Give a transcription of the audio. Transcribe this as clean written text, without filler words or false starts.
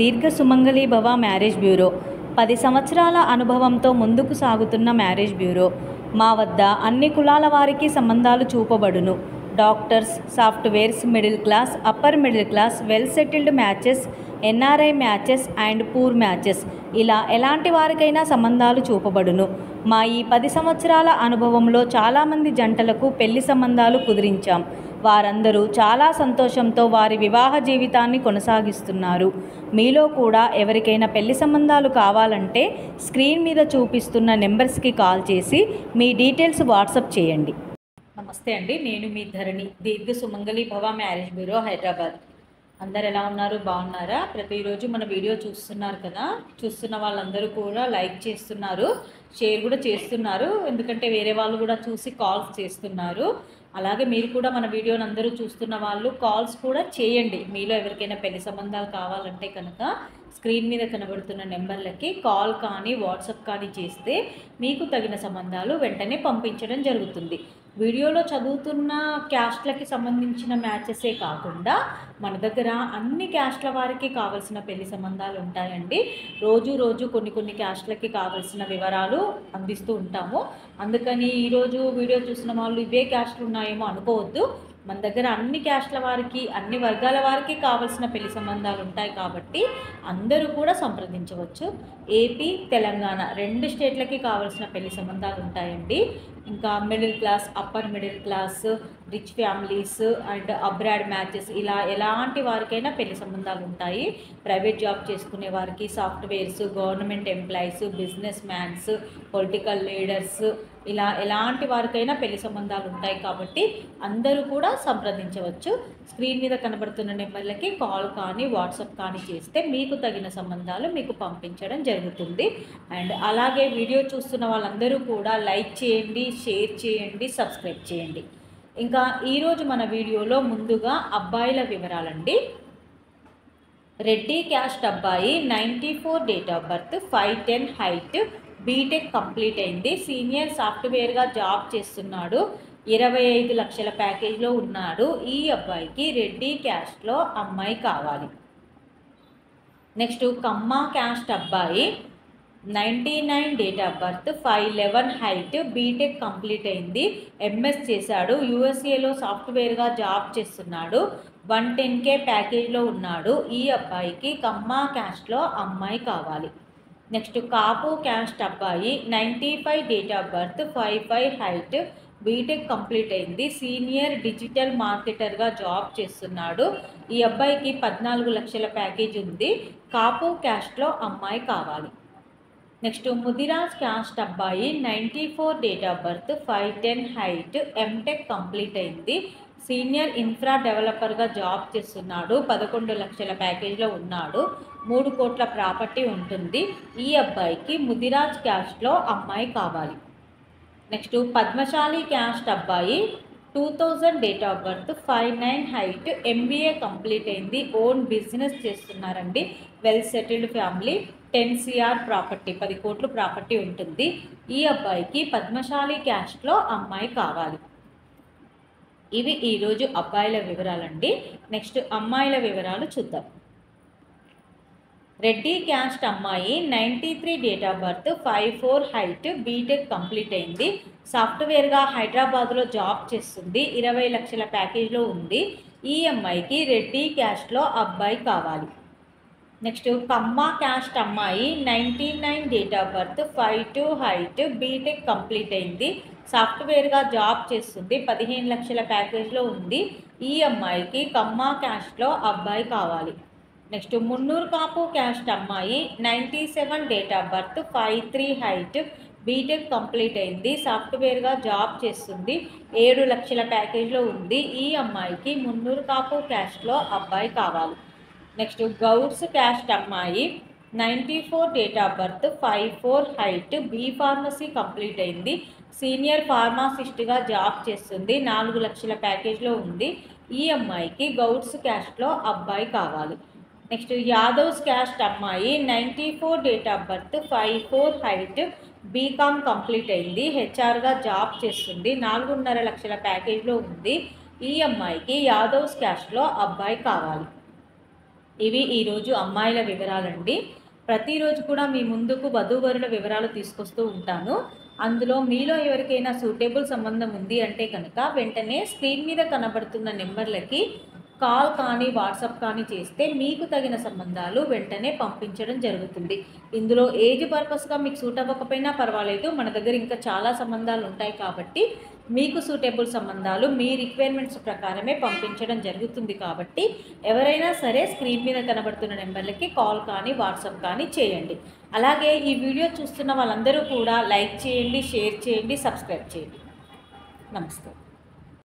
దీర్ఘ సుమంగళి భవ marriage bureau 10 సంవత్సరాల అనుభవంతో ముందుకు సాగుతున్న మ్యారేజ్ బ్యూరో. మా వద్ద అన్ని కులాల వారికి సంబంధాలు చూపబడును. Doctors, softwares, middle class, upper middle class, well settled matches, NRI matches and poor matches, ఇలా ఎలాంటి వారికైనా సంబంధాలు చూపబడును. మా ఈ 10 సంవత్సరాల అనుభవంలో చాలామంది జంటలకు పెళ్లి సంబంధాలు కుదిరించాం. వారందరూ చాలా సంతోషంతో వారి వివాహ జీవితాన్ని కొనసాగిస్తున్నారు. మీలో కూడా ఎవరికైనా పెళ్లి సంబంధాలు కావాలంటే స్క్రీన్ మీద చూపిస్తున్న నెంబర్స్కి కాల్ చేసి మీ డీటెయిల్స్ వాట్సాప్ చేయండి. నమస్తే అండి, నేను మీ ధరణి, దీర్ఘ సుమంగళి భవ మ్యారేజ్ బ్యూరో, హైదరాబాద్. అందరు ఎలా ఉన్నారు? బాగున్నారా? ప్రతిరోజు మన వీడియో చూస్తున్నారు కదా, చూస్తున్న వాళ్ళందరూ కూడా లైక్ చేస్తున్నారు, షేర్ కూడా చేస్తున్నారు. ఎందుకంటే వేరే వాళ్ళు కూడా చూసి కాల్స్ చేస్తున్నారు. అలాగే మీరు కూడా మన వీడియోని అందరూ చూస్తున్న వాళ్ళు కాల్స్ కూడా చేయండి. మీలో ఎవరికైనా పెళ్లి సంబంధాలు కావాలంటే కనుక స్క్రీన్ మీద కనబడుతున్న నెంబర్లకి కాల్ కానీ వాట్సాప్ కానీ చేస్తే మీకు తగిన సంబంధాలు వెంటనే పంపించడం జరుగుతుంది. వీడియోలో చదువుతున్న క్యాస్ట్లకి సంబంధించిన మ్యాచెసే కాకుండా మన దగ్గర అన్ని క్యాస్ట్ల వారికి కావాల్సిన పెళ్లి సంబంధాలు ఉంటాయండి. రోజు కొన్ని క్యాస్ట్లకి కావాల్సిన వివరాలు అందిస్తూ ఉంటాము. అందుకని ఈరోజు వీడియో చూసిన వాళ్ళు ఇవే క్యాస్ట్లు ఉన్నాయేమో అనుకోవద్దు. మన దగ్గర అన్ని క్యాస్ట్ల వారికి, అన్ని వర్గాల వారికి కావాల్సిన పెళ్లి సంబంధాలు ఉంటాయి కాబట్టి అందరూ కూడా సంప్రదించవచ్చు. ఏపీ, తెలంగాణ 2 స్టేట్లకి కావాల్సిన పెళ్లి సంబంధాలు ఉంటాయండి. ఇంకా middle class, upper middle class, rich families and abroad matches, ఇలా ఎలాంటి వారికైనా పెళ్లి సంబంధాలు ఉంటాయి. ప్రైవేట్ జాబ్ చేసుకునే వారికి, softwares, government employees, business mans, political leaders, ఇలా ఎలాంటి వారికైనా పెళ్లి సంబంధాలు ఉంటాయి కాబట్టి అందరూ కూడా సంప్రదించవచ్చు. స్క్రీన్ మీద కనబడుతున్న నెంబర్లకి కాల్ కానీ వాట్సాప్ కానీ చేస్తే మీకు తగిన సంబంధాలు మీకు పంపించడం జరుగుతుంది. అండ్ అలాగే వీడియో చూస్తున్న వాళ్ళందరూ కూడా లైక్ చేయండి, షేర్ చేయండి, సబ్స్క్రైబ్ చేయండి. ఇంకా ఈరోజు మన వీడియోలో ముందుగా అబ్బాయిల వివరాలండి. రెడ్డి క్యాస్ట్ అబ్బాయి, 94 date of birth, 5'10" height, BTech complete అయింది, సీనియర్ సాఫ్ట్వేర్గా జాబ్ చేస్తున్నాడు, 25 లక్షల ప్యాకేజ్లో ఉన్నాడు. ఈ అబ్బాయికి రెడ్డి క్యాస్ట్లో అమ్మాయి కావాలి. నెక్స్ట్ కమ్మ క్యాస్ట్ అబ్బాయి, 99 date of birth, 5'11" height, BTech complete అయింది, ఎంఎస్ చేశాడు, యూఎస్ఏలో సాఫ్ట్వేర్గా జాబ్ చేస్తున్నాడు, 110K ప్యాకేజ్లో ఉన్నాడు. ఈ అబ్బాయికి కమ్మ క్యాస్ట్లో అమ్మాయి కావాలి. నెక్స్ట్ కాపు క్యాస్ట్ అబ్బాయి, 95 date of birth, 5'5" height, BTech complete అయింది, సీనియర్ డిజిటల్ మార్కెటర్గా జాబ్ చేస్తున్నాడు. ఈ అబ్బాయికి 14 లక్షల ప్యాకేజ్ ఉంది. కాపు క్యాస్ట్లో అమ్మాయి కావాలి. నెక్స్ట్ ముదిరాజ్ క్యాస్ట్ అబ్బాయి, 94 date of birth, 5'10" height, MTech complete అయింది, సీనియర్ ఇన్ఫ్రా డెవలపర్గా జాబ్ చేస్తున్నాడు, 11 లక్షల ప్యాకేజ్లో ఉన్నాడు, 3 కోట్ల ప్రాపర్టీ ఉంటుంది. ఈ అబ్బాయికి ముదిరాజ్ క్యాస్ట్లో అమ్మాయి కావాలి. నెక్స్ట్ పద్మశాలి క్యాస్ట్ అబ్బాయి, 2000 date of birth, 5'9" height, MBA complete అయింది, ఓన్ బిజినెస్ చేస్తున్నారండి, well settled family, 10 CR property, 10 కోట్లు ప్రాపర్టీ ఉంటుంది. ఈ అబ్బాయికి పద్మశాలి క్యాస్ట్లో అమ్మాయి కావాలి. ఇవి ఈరోజు అబ్బాయిల వివరాలండి. నెక్స్ట్ అమ్మాయిల వివరాలు చూద్దాం. రెడ్డి క్యాస్ట్ అమ్మాయి, 93 date of birth, 5'4" height, BTech complete అయింది, సాఫ్ట్వేర్గా హైదరాబాద్లో జాబ్ చేస్తుంది, 20 లక్షల ప్యాకేజ్లో ఉంది. ఈ అమ్మాయికి రెడ్డి క్యాస్ట్లో అబ్బాయి కావాలి. నెక్స్ట్ కమ్మ క్యాస్ట్ అమ్మాయి, 99 date of birth, 5'2" height, BTech complete అయింది, సాఫ్ట్వేర్గా జాబ్ చేస్తుంది, 15 లక్షల ప్యాకేజ్లో ఉంది. ఈ అమ్మాయికి కమ్మ క్యాస్ట్లో అబ్బాయి కావాలి. నెక్స్ట్ మున్నూరు కాపు క్యాస్ట్ అమ్మాయి, 97 date of birth, 5'3" height, BTech complete అయింది, సాఫ్ట్వేర్గా జాబ్ చేస్తుంది, 7 లక్షల ప్యాకేజ్లో ఉంది. ఈ అమ్మాయికి మున్నూరు కాపు క్యాస్ట్లో అబ్బాయి కావాలి. నెక్స్ట్ గౌడ్స్ క్యాస్ట్ అమ్మాయి, 94 date of birth, 5'4" height, B pharmacy complete అయింది, సీనియర్ ఫార్మాసిస్ట్గా జాబ్ చేస్తుంది, 4 లక్షల ప్యాకేజ్లో ఉంది. ఈ అమ్మాయికి గౌడ్స్ క్యాస్ట్లో అబ్బాయి కావాలి. నెక్స్ట్ యాదవ్స్ క్యాస్ట్ అమ్మాయి, 94 date of birth, 5'4" height, BCom complete అయింది, హెచ్ఆర్గా జాబ్ చేస్తుంది, 4.5 లక్షల ప్యాకేజ్లో ఉంది. ఈ అమ్మాయికి యాదవ్స్ క్యాస్ట్లో అబ్బాయి కావాలి. ఇవి ఈరోజు అమ్మాయిల వివరాలండి. ప్రతిరోజు కూడా మీ ముందుకు వధూవరుల వివరాలు తీసుకొస్తూ ఉంటాను. అందులో మీలో ఎవరికైనా సూటబుల్ సంబంధం ఉంది అంటే కనుక వెంటనే స్క్రీన్ మీద కనబడుతున్న నెంబర్లకి కాల్ కానీ వాట్సాప్ కానీ చేస్తే మీకు తగిన సంబంధాలు వెంటనే పంపించడం జరుగుతుంది. ఇందులో ఏజ్ పర్పస్గా మీకు సూట్ అవ్వకపోయినా పర్వాలేదు, మన దగ్గర ఇంకా చాలా సంబంధాలు ఉంటాయి కాబట్టి మీకు సూటబుల్ సంబంధాలు మీ రిక్వైర్మెంట్స్ ప్రకారమే పంపించడం జరుగుతుంది. కాబట్టి ఎవరైనా సరే స్క్రీన్ మీద కనబడుతున్న నెంబర్లకి కాల్ కానీ వాట్సాప్ కానీ చేయండి. అలాగే ఈ వీడియో చూస్తున్న వాళ్ళందరూ కూడా లైక్ చేయండి, షేర్ చేయండి, సబ్స్క్రైబ్ చేయండి. నమస్తే.